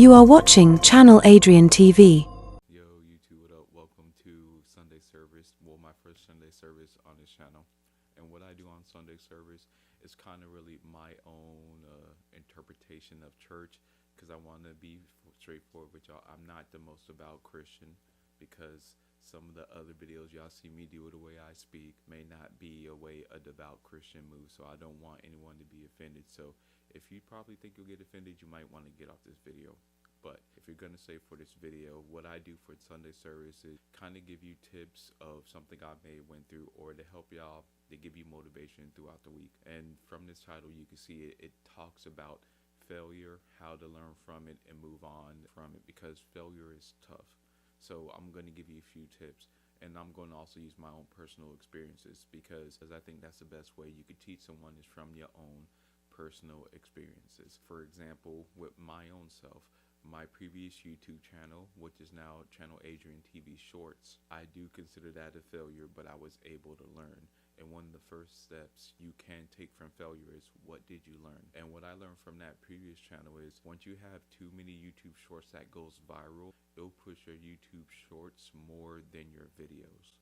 You are watching Channeladriantv. Yo, YouTube, what up? Welcome to Sunday service. Well, my first Sunday service on this channel. And what I do on Sunday service is kind of really my own interpretation of church, because I want to be straightforward with y'all. I'm not the most devout Christian, because some of the other videos y'all see me do, the way I speak, may not be a way a devout Christian moves. So I don't want anyone to be offended. So if you probably think you'll get offended, you might want to get off this video. But if you're going to say for this video, what I do for Sunday service is kind of give you tips of something I may have went through, or to help y'all, to give you motivation throughout the week. And from this title, you can see it talks about failure, how to learn from it and move on from it, because failure is tough. So I'm going to give you a few tips, and I'm going to also use my own personal experiences, because I think that's the best way you could teach someone is from your own personal experiences. For example, with my own self, my previous YouTube channel, which is now Channeladriantv Shorts, I do consider that a failure, but I was able to learn. And one of the first steps you can take from failure is, what did you learn? And what I learned from that previous channel is, once you have too many YouTube shorts that goes viral, it'll push your YouTube shorts more than your videos.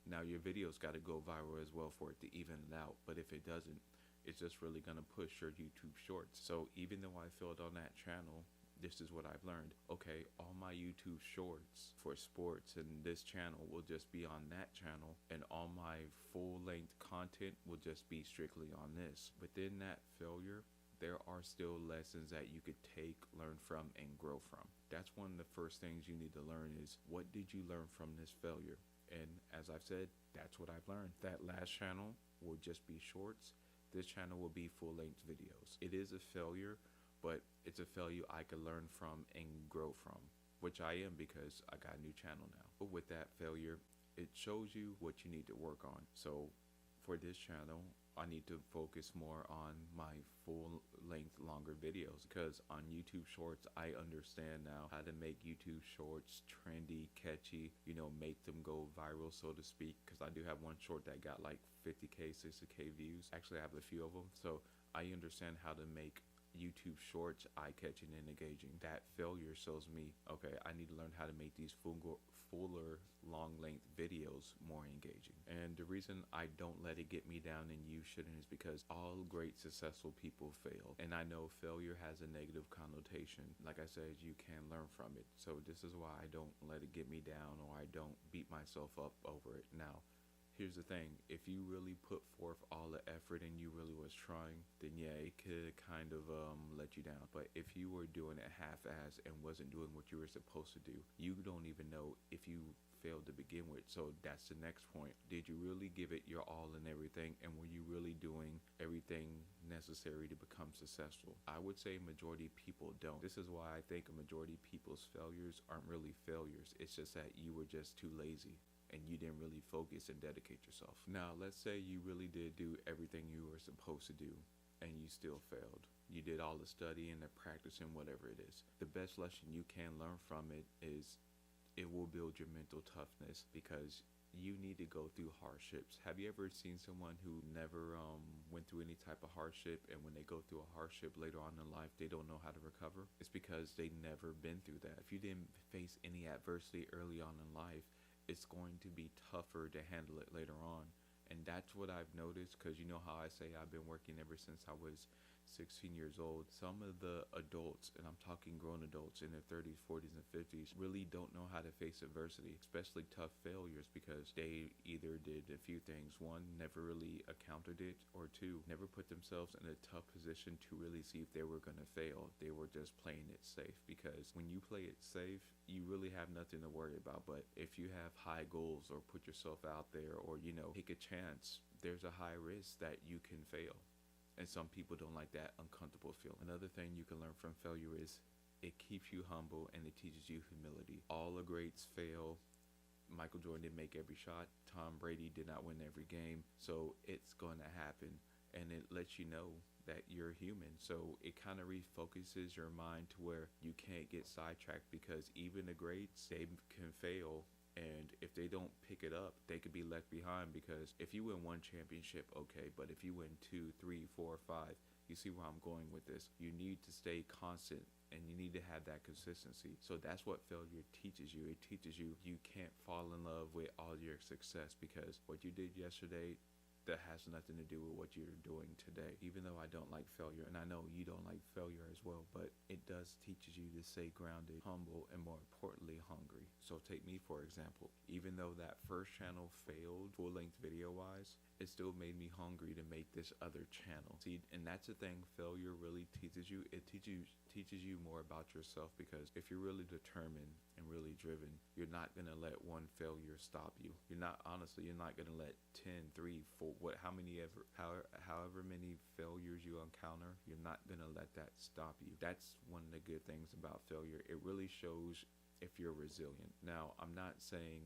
Now your videos got to go viral as well for it to even it out, but if it doesn't, it's just really going to push your YouTube shorts. So even though I failed on that channel, this is what I've learned. Okay, all my YouTube shorts for sports and this channel will just be on that channel, and all my full-length content will just be strictly on this. Within that failure, there are still lessons that you could take, learn from, and grow from. That's one of the first things you need to learn is, what did you learn from this failure? And as I've said, that's what I've learned. That last channel will just be shorts. This channel will be full-length videos. It is a failure, but it's a failure I could learn from and grow from, which I am, because I got a new channel now. But with that failure, it shows you what you need to work on. So for this channel, I need to focus more on my full-length, longer videos, because on YouTube Shorts, I understand now how to make YouTube Shorts trendy, catchy, make them go viral, so to speak, because I do have one short that got like 50K, 60K views. Actually, I have a few of them, so I understand how to make YouTube Shorts eye-catching and engaging. That failure shows me, okay, I need to learn how to make these fuller, long-length videos more engaging. And the reason I don't let it get me down, and you shouldn't, is because all great successful people fail. And I know failure has a negative connotation. Like I said, you can learn from it. So this is why I don't let it get me down, or I don't beat myself up over it. Now, here's the thing, if you really put forth all the effort and you really was trying, then yeah, it could kind of let you down. But if you were doing it half-ass and wasn't doing what you were supposed to do, you don't even know if you failed to begin with. So that's the next point. Did you really give it your all and everything? And were you really doing everything necessary to become successful? I would say majority of people don't. This is why I think a majority of people's failures aren't really failures. It's just that you were just too lazy, and you didn't really focus and dedicate yourself. Now, let's say you really did do everything you were supposed to do, and you still failed. You did all the studying, the practicing, whatever it is. The best lesson you can learn from it is, it will build your mental toughness, because you need to go through hardships. Have you ever seen someone who never went through any type of hardship, and when they go through a hardship later on in life, they don't know how to recover? It's because they never been through that. If you didn't face any adversity early on in life, it's going to be tougher to handle it later on. And that's what I've noticed, because you know how I say I've been working ever since I was 16 years old. Some of the adults, and I'm talking grown adults in their 30s, 40s, and 50s, really don't know how to face adversity, especially tough failures, because they either did a few things. One, never really accounted it, or two, never put themselves in a tough position to really see if they were going to fail. They were just playing it safe, because when you play it safe, you really have nothing to worry about. But if you have high goals, or put yourself out there, or take a chance, there's a high risk that you can fail. And some people don't like that uncomfortable feeling. Another thing you can learn from failure is, it keeps you humble and it teaches you humility. All the greats fail. Michael Jordan didn't make every shot. Tom Brady did not win every game. So it's going to happen. And it lets you know that you're human. So it kind of refocuses your mind to where you can't get sidetracked, because even the greats, they can fail. And if they don't pick it up, they could be left behind, because if you win one championship, okay, but if you win 2, 3, 4, 5, You see where I'm going with this? You need to stay constant and you need to have that consistency. So that's what failure teaches you. It teaches you can't fall in love with all your success, because what you did yesterday, that has nothing to do with what you're doing today. Even though I don't like failure, and I know you don't like failure as well, but it does teaches you to stay grounded, humble, and more importantly, hungry. So take me for example. Even though that first channel failed full-length video-wise, it still made me hungry to make this other channel. See, and that's the thing failure really teaches you. It teaches you more about yourself, because if you're really determined and really driven, you're not going to let one failure stop you. You're not going to let 10, 3, 4, however many failures you encounter, you're not going to let that stop you. That's one of the good things about failure. It really shows if you're resilient. Now, I'm not saying,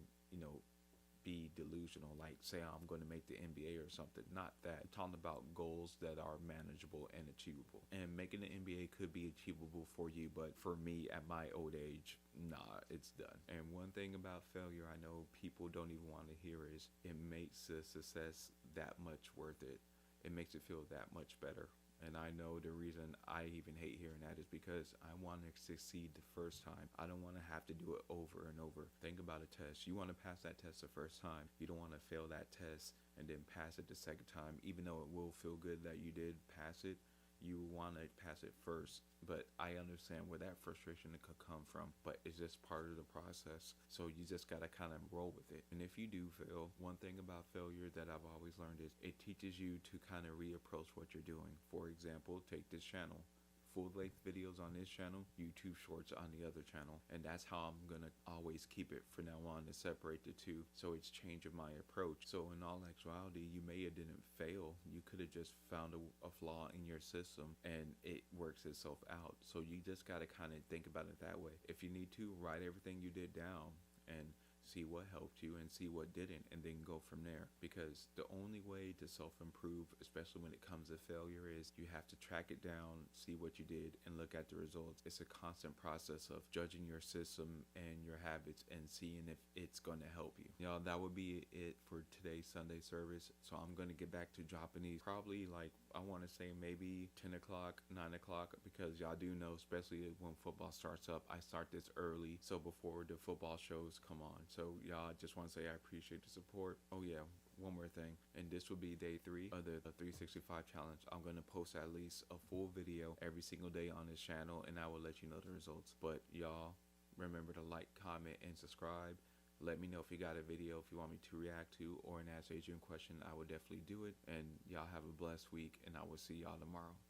be delusional, like say I'm going to make the NBA or something. Not that. I'm talking about goals that are manageable and achievable. And making the NBA could be achievable for you, but for me at my old age, nah, it's done. And one thing about failure I know people don't even want to hear is it makes the success that much worth it. It makes it feel that much better. And I know the reason I even hate hearing that is because I want to succeed the first time. I don't want to have to do it over and over. Think about a test. You want to pass that test the first time. You don't want to fail that test and then pass it the second time. Even though it will feel good that you did pass it, you want to pass it first. But I understand where that frustration could come from, but it's just part of the process. So you just got to kind of roll with it. And if you do fail, one thing about failure that I've always learned is it teaches you to kind of reapproach what you're doing. For example, take this channel. Full-length videos on this channel, YouTube shorts on the other channel, and that's how I'm gonna always keep it from now on, to separate the two. So it's changing my approach. So in all actuality, you may have didn't fail. You could have just found a flaw in your system and it works itself out. So you just got to kind of think about it that way. If you need to, write everything you did down and see what helped you and see what didn't, and then go from there. Because the only way to self-improve, especially when it comes to failure, is you have to track it down, see what you did, and look at the results. It's a constant process of judging your system and your habits and seeing if it's going to help you. Y'all, that would be it for today's Sunday service. So I'm going to get back to dropping these probably, like, I want to say maybe 10 o'clock, 9 o'clock, because y'all do know, especially when football starts up, I start this early, so before the football shows come on. So y'all, I just want to say I appreciate the support. Oh yeah, one more thing, and this will be day 3 of the 365 challenge. I'm going to post at least a full video every single day on this channel, and I will let you know the results. But y'all, remember to like, comment, and subscribe. Let me know if you got a video if you want me to react to, or an Ask Adrian question. I would definitely do it. And y'all have a blessed week, and I will see y'all tomorrow.